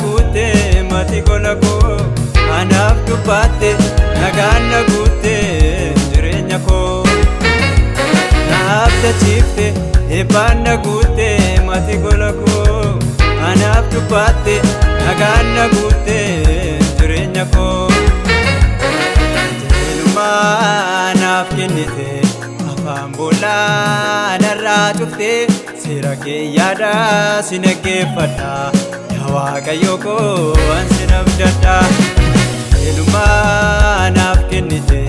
guutte mati gola koo anaaf dubbatte nagaan na guutte jireenya koo naaf dachiifte eebbaan na guutte mati gola koo anaaf dubbatte nagaan na guutte jireenya koo jeelumaa naaf kennite afaan boolaa narraa cufte seera kee yaada si dhaggeeffadha yaa Waaqayyo koo ansi abdadha jeelumaa naaf kennite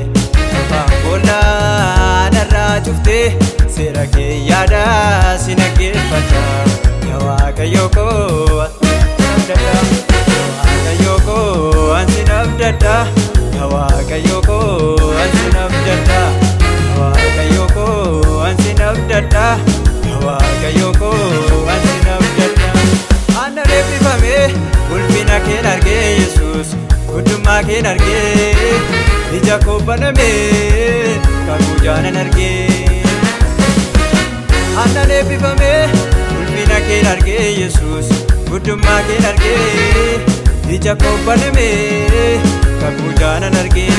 afaan boolaa narraa cufte seera kee yaada si dhaggeeffadha yaa Waaqayyo koo abdadha yaa Waaqayyo koo ansi abdadha yaa Waaqayyo koo ansi abdadha yaa Waaqayyo koo ansi abdadha yaa Waaqayyo koo ansi abdadha ana reeffifame ulfina kee argee Yesuus guddummaa kee argee ija koo baname kakuu jaanan argee ana reeffifame ulfina kee argee Yesuus guddummaa kee argee ija koo baname kakuu jaanan argee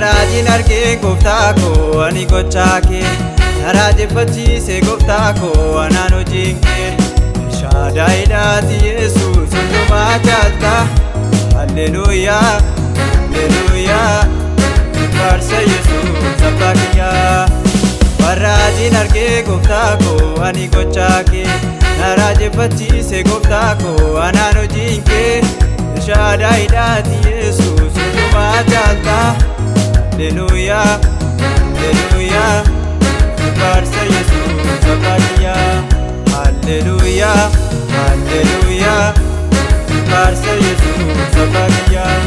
Raajin argee gooftaa koo ani gochaa kee raajeffachiise gooftaa koo anaan hojiin kee shaadaayiidhaati Yesuus hundumaa caalta halleluuyaa halleluuyaa faarsa Yesuus abbaa kiyyaa raajin argee gooftaa koo ani gochaa kee raajeffachiise gooftaa koo anaan hojiin kee shaadaayiidhaati Yesuus hundumaa caalta Hallelujah, hallelujah, faarsa Yesuus abbaa kiyyaa hallelujah, hallelujah, faarsa Yesuus abbaa kiyyaa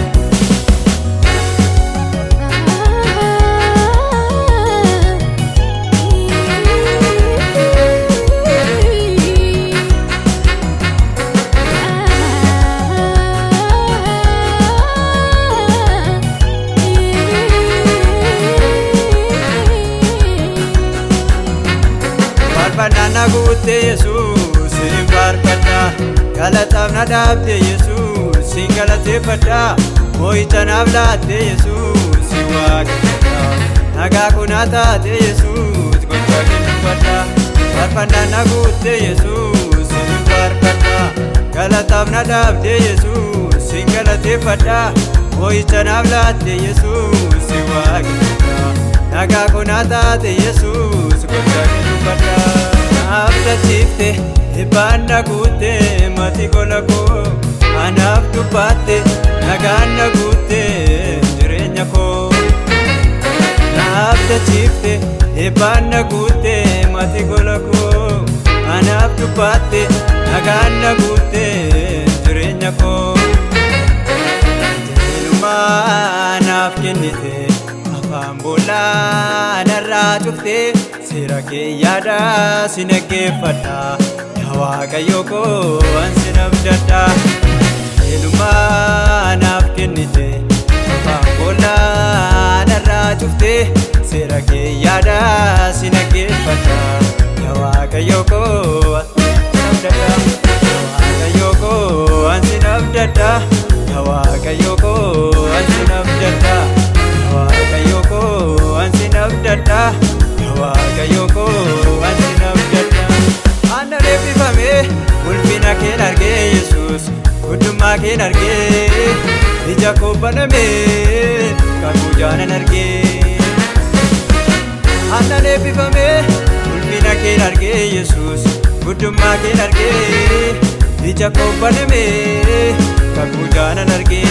Banana guutte Yesuus sin faarfadha galataaf na dhaabde Yesuus sin galateeffadha moo'icha naaf laatte Yesuus sin waaqeffadha nagaa kunaa taate Yesuus gochaa kee dubbadha faarfannaan na guutte Yesuus sin faarfadha galataaf na dhaabde Yesuus sin galateeffadha moo'icha naaf laatte Yesuus sin waaqeffadha nagaa kunaa taate Yesuus gochaa kee dubbadha naaf dachiifte eebbaan na guutte mati gola koo anaaf dubbatte nagaan na guutte jireenya koo naaf dachiifte eebbaan na guutte mati gola koo anaaf dubbatte nagaan na guutte jireenya koo jeelumaa naaf kennite afaan boolaa narraa cufte seera kee yaada si dhaggeeffadha yaa Waaqayyo koo ansi abdadha jeelumaa naaf kennite afaan boolaa narraa cufte seera kee yaada si dhaggeeffadha yaa Waaqayyo koo abdadha yaa Waaqayyo koo ansi abdadha yaa Waaqayyo koo ansi abdadha yaa Waaqayyo koo ansi abdadha yaa Waaqayyo koo ansi abdadha ana reeffifame ulfina kee argee Yesuus guddummaa kee argee ija koo baname kakuu jaanan argee ana reeffifame ulfina kee argee Yesuus guddummaa kee argee ija koo baname kakuu jaanan argee